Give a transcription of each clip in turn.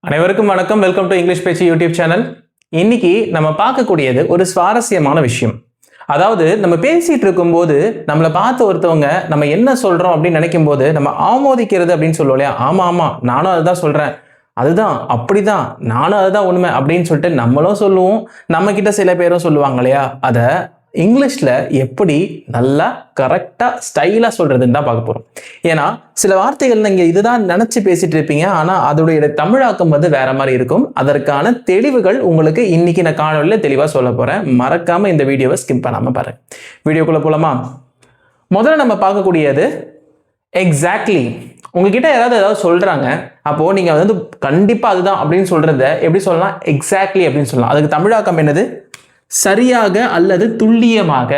அனைவருக்கும் வணக்கம். Welcome to English பேச்சு யூடியூப் சேனல். இன்னைக்கு நம்ம பார்க்கக்கூடியது ஒரு சுவாரஸ்யமான விஷயம். அதாவது நம்ம பேசிட்டு இருக்கும்போது நம்மளை பார்த்து ஒருத்தவங்க நம்ம என்ன சொல்றோம் அப்படின்னு நினைக்கும் போது நம்ம ஆமோதிக்கிறது அப்படின்னு சொல்லுவோம் இல்லையா? ஆமா ஆமா நானும் அதுதான் சொல்றேன், அதுதான் அப்படிதான், நானும் அதுதான் உண்மை அப்படின்னு சொல்லிட்டு நம்மளும் சொல்லுவோம். நம்ம கிட்ட சில பேரும் சொல்லுவாங்க இல்லையா? அதை இங்கிலீஷ்ல எப்படி நல்லா கரெக்டா ஸ்டைலா சொல்றதுன்னு தான் பார்க்க போறோம். ஏன்னா சில வார்த்தைகள் நீங்க இதுதான் நினைச்சு பேசிட்டு இருப்பீங்க, ஆனா அதோடைய தமிழாக்கம் வந்து வேற மாதிரி இருக்கும். அதற்கான தெளிவுகள் உங்களுக்கு இன்னைக்கு நான் காணொலியில தெளிவா சொல்ல போறேன். மறக்காம இந்த வீடியோவை ஸ்கிப் பண்ணாம பாருங்க. வீடியோக்குள்ள போலாமா? முதல்ல நம்ம பார்க்கக்கூடியது எக்ஸாக்ட்லி. உங்ககிட்ட ஏதாவது சொல்றாங்க, அப்போ நீங்க வந்து கண்டிப்பா அதுதான் அப்படின்னு சொல்றத எப்படி சொல்லலாம்? எக்ஸாக்ட்லி அப்படின்னு சொல்லலாம். அதுக்கு தமிழாக்கம் என்னது? சரியாக அல்லது துல்லியமாக.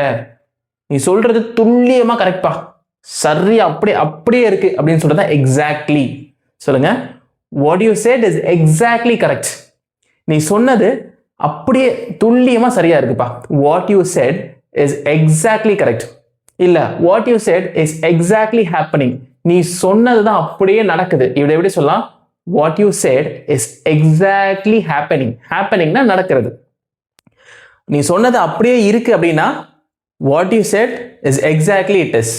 நீ சொல்றது துல்லியமா கரெக்டா, சரியா அப்படியே இருக்கு அப்படின்னு சொல்றதா எக்ஸாக்ட்லி. சொல்லுங்க. What you said is exactly correct. நீ சொன்னது அப்படியே துல்லியமா சரியா இருக்குப்பா. What you said is exactly correct. இல்ல, what you said is exactly happening. நீ சொன்னதுதான் அப்படியே நடக்குது. இப்படி எப்படி சொல்லலாம்? What you said is exactly happening. ஹேப்பனிங்னா நடக்கிறது. நீ சொன்னது அப்படியே இருக்கு அப்படின்னா what you said is exactly it is.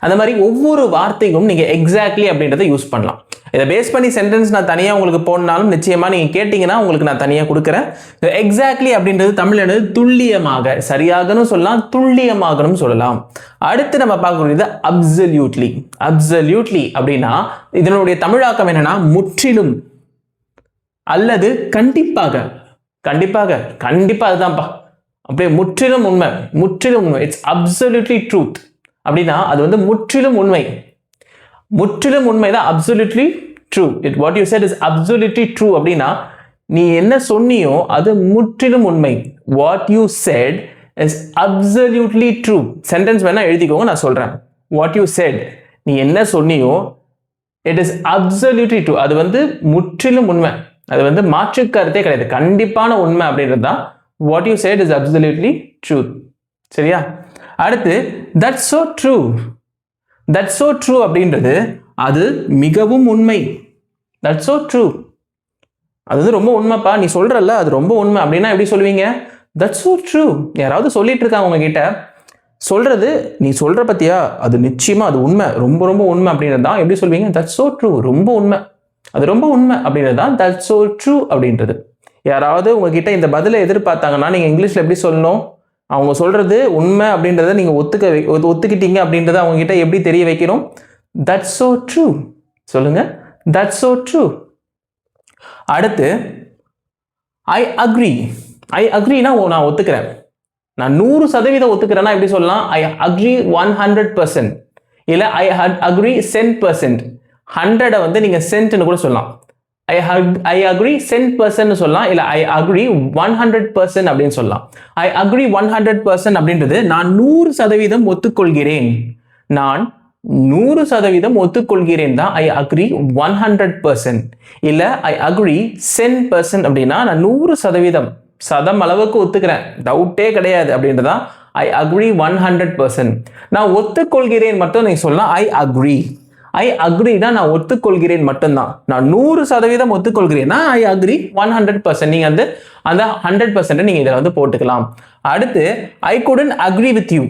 அந்த மாதிரி ஒவ்வொரு வார்த்தைக்கும் நீங்க எக்ஸாக்ட்லி அப்படின்றத யூஸ் பண்ணலாம். இதை பேஸ் பண்ணி சென்டென்ஸ் நான் தனியாக உங்களுக்கு போனாலும் நிச்சயமா நீங்க கேட்டீங்கன்னா உங்களுக்கு நான் தனியாக கொடுக்குறேன். எக்ஸாக்ட்லி அப்படின்றது தமிழ் என்னது? துல்லியமாக, சரியாகணும் சொல்லலாம், துல்லியமாகணும் சொல்லலாம். அடுத்து நம்ம பார்க்கக்கூடியது அப்சல்யூட்லி. அப்சல்யூட்லி அப்படின்னா இதனுடைய தமிழாக்கம் என்னன்னா முற்றிலும் அல்லது கண்டிப்பாக. கண்டிப்பாக, கண்டிப்பா அதுதான்ப்பா, அப்படியே முற்றிலும் உண்மை, முற்றிலும் உண்மை. இட்ஸ் அப்சல்யூட்லி ட்ரூத் அப்படின்னா அது வந்து முற்றிலும் உண்மை. முற்றிலும் உண்மைதான் absolutely true. It what you said is absolutely true அப்படின்னா நீ என்ன சொன்னியோ அது முற்றிலும் உண்மை. What you said is absolutely true. Sentence வேணா எழுதிக்கோங்க, நான் சொல்றேன். வாட் யூ செட், நீ என்ன சொன்னியோ இட் இஸ் அப்சல்யூட்லி ட்ரூ. அது வந்து முற்றிலும் உண்மை, அது வந்து மாற்று கருத்தே கிடையாது, கண்டிப்பான உண்மை அப்படின்றது தான் what you said is absolutely true. சரியா? அடுத்து that's so true. That's so true அப்படின்றது அது மிகவும் உண்மை. That's so true. அது வந்து ரொம்ப உண்மைப்பா, நீ சொல்றல்ல அது ரொம்ப உண்மை அப்படின்னா எப்படி சொல்லுவீங்க? That's so true. யாராவது சொல்லிட்டு இருக்காங்க உங்ககிட்ட, சொல்றது நீ சொல்ற பத்தியா அது நிச்சயமா அது உண்மை, ரொம்ப ரொம்ப உண்மை அப்படின்றது தான் எப்படி சொல்வீங்க? That's so true. ரொம்ப உண்மை, அது ரொம்ப உண்மை அப்படின்றது தான் that's so true அப்படின்றது. யாராவது உங்ககிட்ட இந்த பதிலை எதிர்பார்த்தாங்கன்னா நீங்க இங்கிலீஷ்ல எப்படி சொல்லணும்? அவங்க சொல்றது உண்மை அப்படின்றத நீங்க ஒத்துக்கிட்டீங்க அப்படின்றத அவங்க கிட்ட எப்படி தெரிய வைக்கணும்? That's so true. சொல்லுங்க. That's so true. அடுத்து I agree. I agreeனா நான் ஒத்துக்கிறேன், நான் 100% ஒத்துக்கிறேன்னா எப்படி சொல்லலாம்? I agree 100%. இல்ல I agree 10%. 100 வந்து நீங்க சென்ட்னு கூட சொல்லலாம். I agree 10% சொல்லலாம், இல்ல I agree 100% அப்படின்னு சொல்லலாம். I agree 100% அப்படின்றது நான் 100% ஒத்துக்கொள்கிறேன், நான் 100% ஒத்துக்கொள்கிறேன் தான் I agree 100%. இல்ல I agree 10% அப்படின்னா நான் 100% சதம் அளவுக்கு ஒத்துக்கிறேன், டவுட்டே கிடையாது அப்படின்றதா I agree 100%. நான் ஒத்துக்கொள்கிறேன் மட்டும் நீங்க சொல்லலாம் I agree. I agree தான் நான் ஒத்துக்கொள்கிறேன் மட்டும்தான். நான் 100% ஒத்துக்கொள்கிறேன்னா I agree 100%. நீங்க அந்த 100% நீங்க இதில் வந்து போட்டுக்கலாம். அடுத்து I couldn't agree with you.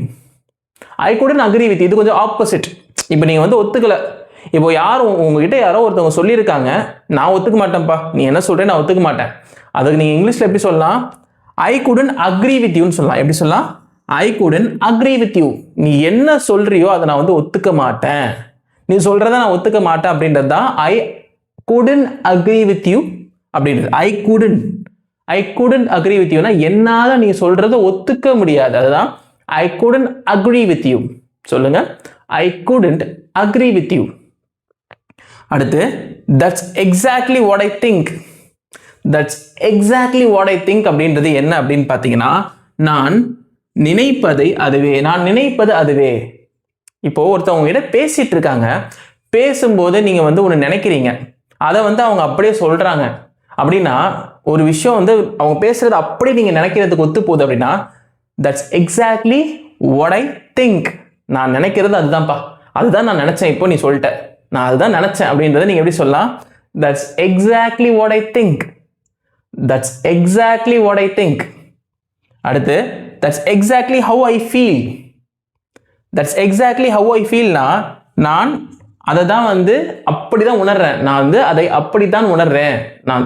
I couldn't agree with you இது கொஞ்சம் ஆப்போசிட். இப்போ நீங்க வந்து ஒத்துக்கல, இப்போ யாரும் உங்ககிட்ட யாரோ ஒருத்தவங்க சொல்லியிருக்காங்க, நான் ஒத்துக்க மாட்டேன்ப்பா, நீ என்ன சொல்ற நான் ஒத்துக்க மாட்டேன், அதுக்கு நீங்க இங்கிலீஷ்ல எப்படி சொல்லலாம்? I couldn't agree with you சொல்லலாம். எப்படி சொல்லலாம்? I couldn't agree with you. நீ என்ன சொல்றியோ அதை நான் வந்து ஒத்துக்க மாட்டேன், நீ சொல்றத நான் ஒத்துக்க மாட்டேன் அப்படின்றது தான் I couldn't agree with you அப்படின்றது. I couldn't agree with you னா என்னால நீ சொல்றத ஒத்துக்க முடியாது, அதுதான் I couldn't agree with you. சொல்லுங்க. I couldn't agree with you. அடுத்து that's exactly what I think. That's exactly what I think அப்படின்றது என்ன அப்படின்னு பார்த்தீங்கன்னா நான் நினைப்பதை அதுவே, நான் நினைப்பது அதுவே. இப்போ ஒருத்தவங்க கிட்ட பேசிட்டு இருக்காங்க, பேசும்போது நீங்க வந்து ஒன்று நினைக்கிறீங்க, அதை வந்து அவங்க அப்படியே சொல்றாங்க அப்படின்னா ஒரு விஷயம் வந்து அவங்க பேசுறது அப்படியே நீங்க நினைக்கிறதுக்கு ஒத்து போகுது அப்படின்னா that's exactly what I think. நான் நினைக்கிறது அதுதான்ப்பா, அதுதான் நான் நினைச்சேன், இப்போ நீ சொல்லிட்ட, நான் அதுதான் நினைச்சேன் அப்படின்றத நீங்க எப்படி சொல்லலாம்? that's exactly what I think. That's exactly what I think. அடுத்து that's exactly how I feel. That's exactly how I feel னா நான் அதை தான் அப்படிதான் உணர்றேன். நான் அதை அப்படித்தான் உணர்றேன். நான்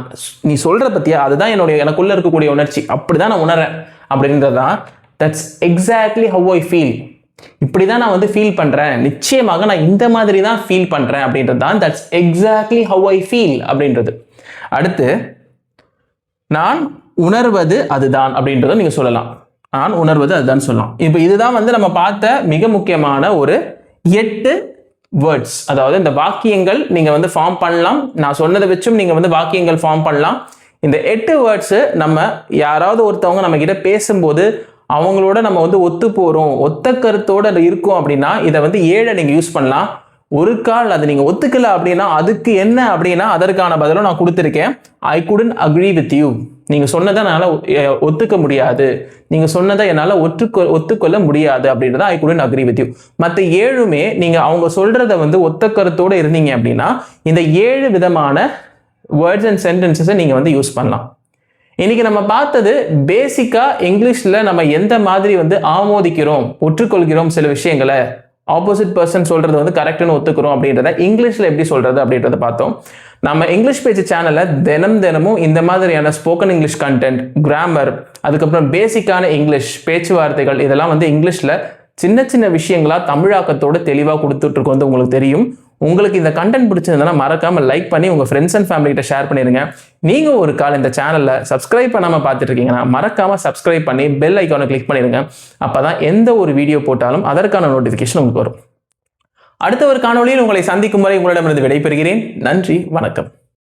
நீ சொல்ற பத்தியா அதுதான் எனக்குள்ள இருக்கக்கூடிய உணர்ச்சி, அப்படிதான் நான் உணர்றேன் அப்படின்றதான் that's exactly how I feel. இப்படிதான் நான் ஃபீல் பண்றேன், நிச்சயமாக நான் இந்த மாதிரி தான் ஃபீல் பண்றேன் அப்படின்றது தான் that's exactly how I feel அப்படின்றது. அடுத்து நான் உணர்வது அதுதான் அப்படின்றத நீங்க சொல்லலாம். நான் உணர்வது அதுதான் சொல்லலாம். இப்போ இதுதான் நம்ம பார்த்த மிக முக்கியமான ஒரு 8 வேர்ட்ஸ். அதாவது இந்த வாக்கியங்கள் நீங்க ஃபார்ம் பண்ணலாம். நான் சொன்னதை வச்சும் நீங்க வாக்கியங்கள் ஃபார்ம் பண்ணலாம். இந்த 8 வேர்ட்ஸ் நம்ம யாராவது ஒருத்தவங்க நம்ம கிட்ட பேசும்போது அவங்களோட நம்ம ஒத்து போறோம், ஒத்த கருத்தோட இருக்கோம் அப்படின்னா இதை 7 நீங்க யூஸ் பண்ணலாம். ஒரு கால் அது நீங்க ஒத்துக்கல அப்படின்னா அதுக்கு என்ன அப்படின்னா அதற்கான பதிலும் நான் கொடுத்துருக்கேன். I couldn't agree with you. நீங்க சொன்னதை என்னால் ஒத்துக்க முடியாது, நீங்க சொன்னதை என்னால் ஒத்துக்கொள்ள முடியாது அப்படின்றத I couldn't agree with you. மற்ற 7மே நீங்க அவங்க சொல்றதை ஒத்த கருத்தோட இருந்தீங்க அப்படின்னா இந்த 7 விதமான வேர்ட்ஸ் அண்ட் சென்டென்சஸை நீங்க யூஸ் பண்ணலாம். இன்னைக்கு நம்ம பார்த்தது பேசிக்கா இங்கிலீஷ்ல நம்ம எந்த மாதிரி ஆமோதிக்கிறோம், ஒற்றுக்கொள்கிறோம், சில விஷயங்களை ஆப்போசிட் பர்சன் சொல்றது கரெக்ட்னு ஒத்துக்கிறோம் அப்படின்றத இங்கிலீஷ்ல எப்படி சொல்றது அப்படின்றத பார்த்தோம். நம்ம இங்கிலீஷ் பேச்சு சேனல்ல தினமும் இந்த மாதிரியான ஸ்போக்கன் இங்கிலீஷ் கண்டென்ட், கிராமர், அதுக்கப்புறம் பேசிக்கான இங்கிலீஷ் பேச்சுவார்த்தைகள் இதெல்லாம் இங்கிலீஷ்ல சின்ன சின்ன விஷயங்களா தமிழாக்கத்தோட தெளிவாக கொடுத்துட்டு இருக்கோம். உங்களுக்கு தெரியும். உங்களுக்கு இந்த கண்டென்ட் பிடிச்சிருந்தா மறக்காம லைக் பண்ணி உங்க ஃப்ரெண்ட்ஸ் அண்ட் ஃபேமிலி கிட்ட ஷேர் பண்ணிருங்க. நீங்க ஒரு கால் இந்த சேனல்ல சப்ஸ்கிரைப் பண்ணாம பார்த்துட்டு இருக்கீங்கன்னா மறக்காம சப்ஸ்கிரைப் பண்ணி பெல் ஐக்கானை கிளிக் பண்ணிருங்க. அப்பதான் எந்த ஒரு வீடியோ போட்டாலும் அதற்கான நோட்டிபிகேஷன் உங்களுக்கு வரும். அடுத்த ஒரு காணொளியில் உங்களை சந்திக்கும் வரை உங்களிடமிருந்து விடைபெறுகிறேன். நன்றி, வணக்கம்.